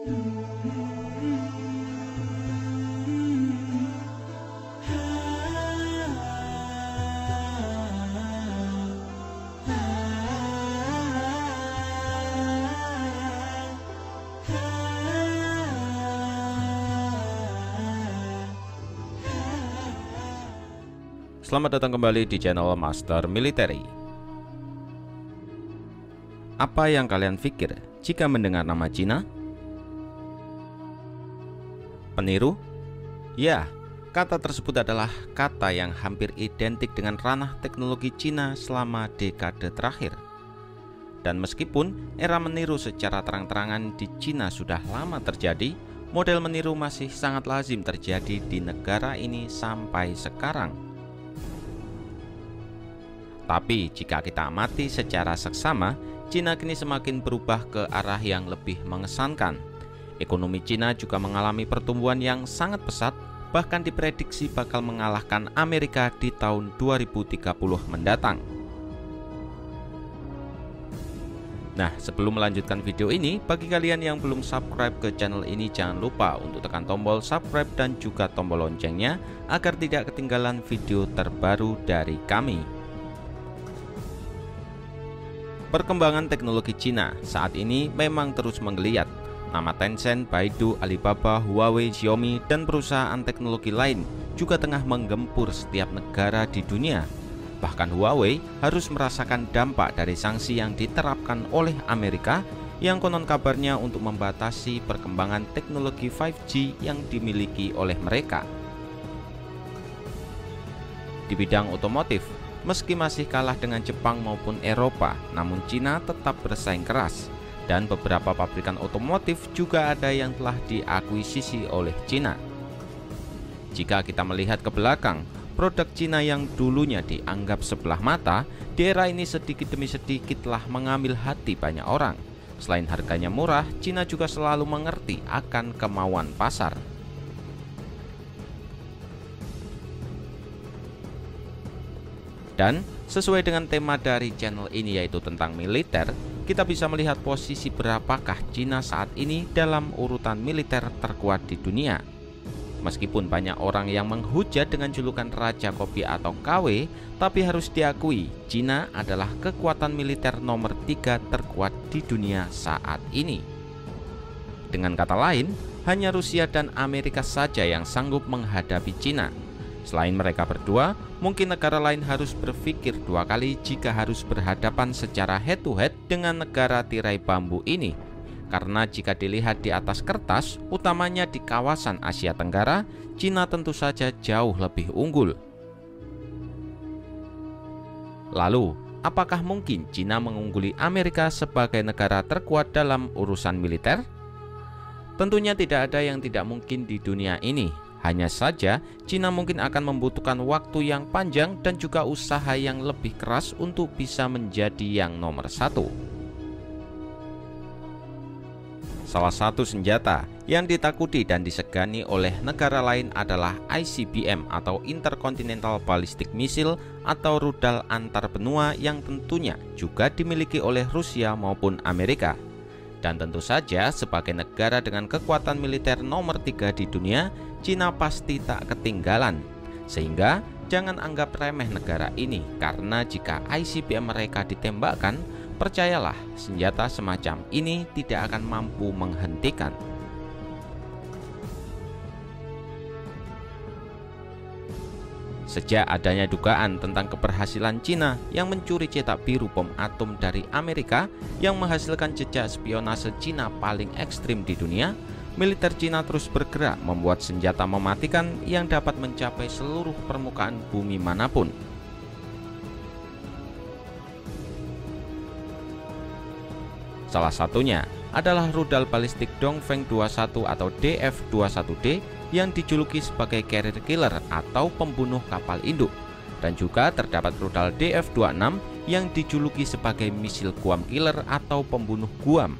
Selamat datang kembali di channel Master Military. Apa yang kalian pikir jika mendengar nama Cina? Peniru? Ya, kata tersebut adalah kata yang hampir identik dengan ranah teknologi Cina selama dekade terakhir. Dan meskipun era meniru secara terang-terangan di Cina sudah lama terjadi, model meniru masih sangat lazim terjadi di negara ini sampai sekarang. Tapi jika kita amati secara seksama, Cina kini semakin berubah ke arah yang lebih mengesankan. Ekonomi Cina juga mengalami pertumbuhan yang sangat pesat, bahkan diprediksi bakal mengalahkan Amerika di tahun 2030 mendatang. Nah, sebelum melanjutkan video ini, bagi kalian yang belum subscribe ke channel ini, jangan lupa untuk tekan tombol subscribe dan juga tombol loncengnya agar tidak ketinggalan video terbaru dari kami. Perkembangan teknologi Cina saat ini memang terus menggeliat. Nama Tencent, Baidu, Alibaba, Huawei, Xiaomi, dan perusahaan teknologi lain juga tengah menggempur setiap negara di dunia. Bahkan Huawei harus merasakan dampak dari sanksi yang diterapkan oleh Amerika yang konon kabarnya untuk membatasi perkembangan teknologi 5G yang dimiliki oleh mereka. Di bidang otomotif, meski masih kalah dengan Jepang maupun Eropa, namun Cina tetap bersaing keras. Dan beberapa pabrikan otomotif juga ada yang telah diakuisisi oleh Cina. Jika kita melihat ke belakang, produk Cina yang dulunya dianggap sebelah mata, di era ini sedikit demi sedikit telah mengambil hati banyak orang. Selain harganya murah, Cina juga selalu mengerti akan kemauan pasar. Dan sesuai dengan tema dari channel ini, yaitu tentang militer, kita bisa melihat posisi berapakah Cina saat ini dalam urutan militer terkuat di dunia. Meskipun banyak orang yang menghujat dengan julukan Raja Kopi atau KW, tapi harus diakui Cina adalah kekuatan militer nomor 3 terkuat di dunia saat ini. Dengan kata lain, hanya Rusia dan Amerika saja yang sanggup menghadapi Cina. Selain mereka berdua, mungkin negara lain harus berpikir dua kali jika harus berhadapan secara head to head dengan negara tirai bambu ini. Karena jika dilihat di atas kertas, utamanya di kawasan Asia Tenggara, Cina tentu saja jauh lebih unggul. Lalu, apakah mungkin Cina mengungguli Amerika sebagai negara terkuat dalam urusan militer? Tentunya tidak ada yang tidak mungkin di dunia ini. Hanya saja, Cina mungkin akan membutuhkan waktu yang panjang dan juga usaha yang lebih keras untuk bisa menjadi yang nomor 1. Salah satu senjata yang ditakuti dan disegani oleh negara lain adalah ICBM atau Intercontinental Ballistic Missile atau rudal antar benua yang tentunya juga dimiliki oleh Rusia maupun Amerika. Dan tentu saja sebagai negara dengan kekuatan militer nomor 3 di dunia, Cina pasti tak ketinggalan. Sehingga jangan anggap remeh negara ini, karena jika ICBM mereka ditembakkan, percayalah senjata semacam ini tidak akan mampu menghentikan. Sejak adanya dugaan tentang keberhasilan Cina yang mencuri cetak biru bom atom dari Amerika yang menghasilkan jejak spionase Cina paling ekstrim di dunia, militer Cina terus bergerak membuat senjata mematikan yang dapat mencapai seluruh permukaan bumi manapun. Salah satunya adalah rudal balistik Dongfeng 21 atau DF-21D yang dijuluki sebagai carrier killer atau pembunuh kapal induk, dan juga terdapat rudal DF-26 yang dijuluki sebagai misil Guam killer atau pembunuh Guam.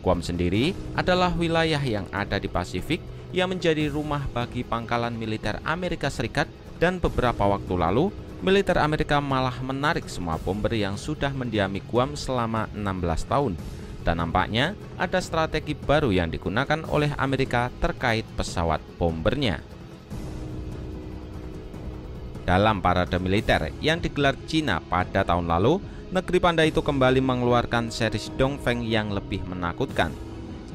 Guam sendiri adalah wilayah yang ada di Pasifik yang menjadi rumah bagi pangkalan militer Amerika Serikat, dan beberapa waktu lalu militer Amerika malah menarik semua bomber yang sudah mendiami Guam selama 16 tahun. Dan nampaknya ada strategi baru yang digunakan oleh Amerika terkait pesawat bombernya. Dalam parade militer yang digelar Cina pada tahun lalu, negeri pandai itu kembali mengeluarkan series Dongfeng yang lebih menakutkan.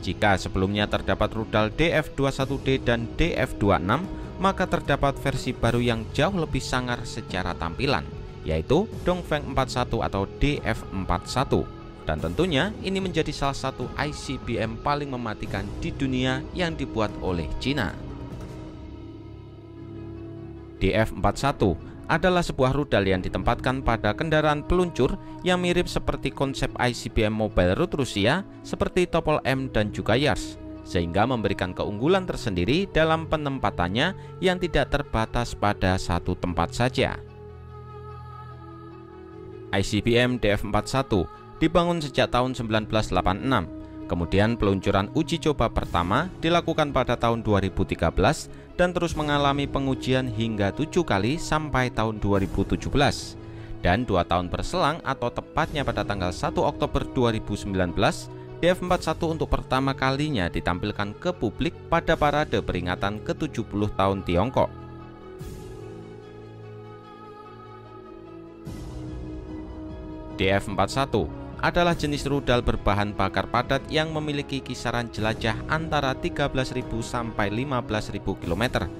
Jika sebelumnya terdapat rudal DF-21D dan DF-26, maka terdapat versi baru yang jauh lebih sangar secara tampilan, yaitu Dongfeng 41 atau DF-41. Dan tentunya ini menjadi salah satu ICBM paling mematikan di dunia yang dibuat oleh Cina. DF-41 adalah sebuah rudal yang ditempatkan pada kendaraan peluncur yang mirip seperti konsep ICBM Mobile Root Rusia seperti Topol M dan juga Yars, sehingga memberikan keunggulan tersendiri dalam penempatannya yang tidak terbatas pada satu tempat saja. ICBM DF-41 dibangun sejak tahun 1986, kemudian peluncuran uji coba pertama dilakukan pada tahun 2013 dan terus mengalami pengujian hingga 7 kali sampai tahun 2017. Dan 2 tahun berselang atau tepatnya pada tanggal 1 Oktober 2019, DF-41 untuk pertama kalinya ditampilkan ke publik pada parade peringatan ke-70 tahun Tiongkok. DF-41 adalah jenis rudal berbahan bakar padat yang memiliki kisaran jelajah antara 13.000 sampai 15.000 km.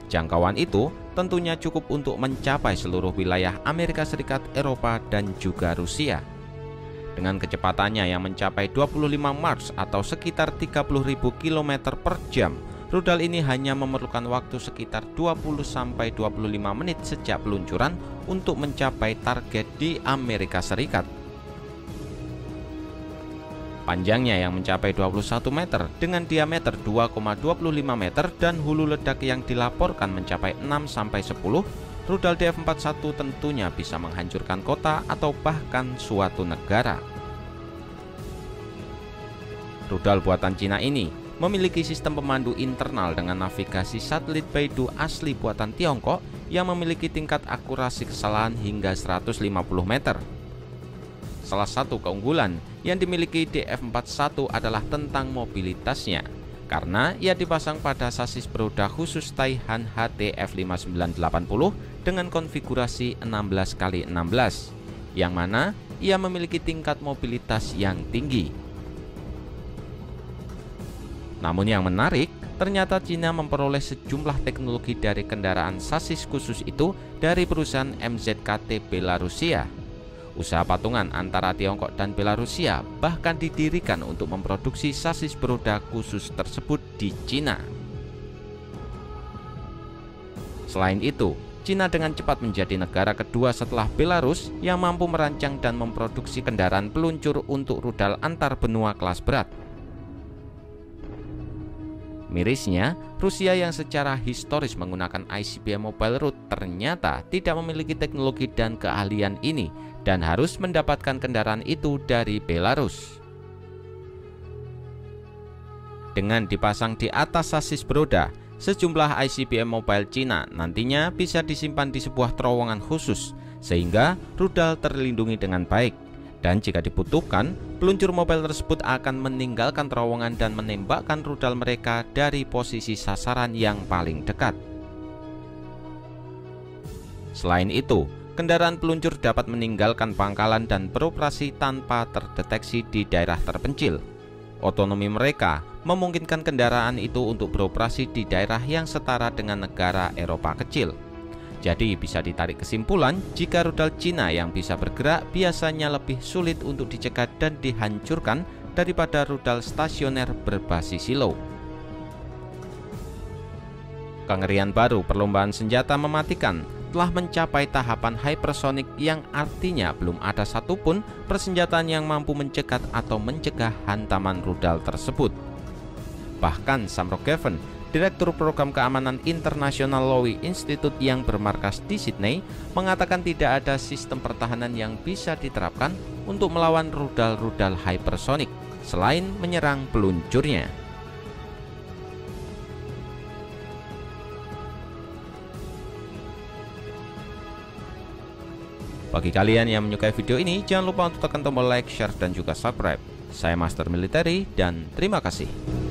Jangkauan itu tentunya cukup untuk mencapai seluruh wilayah Amerika Serikat, Eropa, dan juga Rusia. Dengan kecepatannya yang mencapai 25 Mach atau sekitar 30.000 km per jam, rudal ini hanya memerlukan waktu sekitar 20-25 menit sejak peluncuran untuk mencapai target di Amerika Serikat. Panjangnya yang mencapai 21 meter dengan diameter 2,25 meter dan hulu ledak yang dilaporkan mencapai 6-10, rudal DF-41 tentunya bisa menghancurkan kota atau bahkan suatu negara. Rudal buatan Cina ini memiliki sistem pemandu internal dengan navigasi satelit Beidou asli buatan Tiongkok yang memiliki tingkat akurasi kesalahan hingga 150 meter. Salah satu keunggulan yang dimiliki DF-41 adalah tentang mobilitasnya, karena ia dipasang pada sasis beroda khusus Taihan HTF5980 dengan konfigurasi 16x16, yang mana ia memiliki tingkat mobilitas yang tinggi. Namun yang menarik, ternyata Cina memperoleh sejumlah teknologi dari kendaraan sasis khusus itu dari perusahaan MZKT Belarusia. Usaha patungan antara Tiongkok dan Belarusia bahkan didirikan untuk memproduksi sasis beroda khusus tersebut di Cina. Selain itu, Cina dengan cepat menjadi negara kedua setelah Belarus yang mampu merancang dan memproduksi kendaraan peluncur untuk rudal antar benua kelas berat. Mirisnya, Rusia yang secara historis menggunakan ICBM Mobile Root ternyata tidak memiliki teknologi dan keahlian ini dan harus mendapatkan kendaraan itu dari Belarus. Dengan dipasang di atas sasis beroda, sejumlah ICBM Mobile Cina nantinya bisa disimpan di sebuah terowongan khusus, sehingga rudal terlindungi dengan baik. Dan jika dibutuhkan, peluncur mobile tersebut akan meninggalkan terowongan dan menembakkan rudal mereka dari posisi sasaran yang paling dekat. Selain itu, kendaraan peluncur dapat meninggalkan pangkalan dan beroperasi tanpa terdeteksi di daerah terpencil. Otonomi mereka memungkinkan kendaraan itu untuk beroperasi di daerah yang setara dengan negara Eropa kecil. Jadi bisa ditarik kesimpulan jika rudal Cina yang bisa bergerak biasanya lebih sulit untuk dicegat dan dihancurkan daripada rudal stasioner berbasis silo. Kengerian baru perlombaan senjata mematikan telah mencapai tahapan hypersonic yang artinya belum ada satupun persenjataan yang mampu mencegat atau mencegah hantaman rudal tersebut. Bahkan Sam Roggeveen, Direktur Program Keamanan Internasional Lowy Institute yang bermarkas di Sydney, mengatakan tidak ada sistem pertahanan yang bisa diterapkan untuk melawan rudal-rudal hypersonic selain menyerang peluncurnya. Bagi kalian yang menyukai video ini, jangan lupa untuk tekan tombol like, share, dan juga subscribe. Saya Master Military dan terima kasih.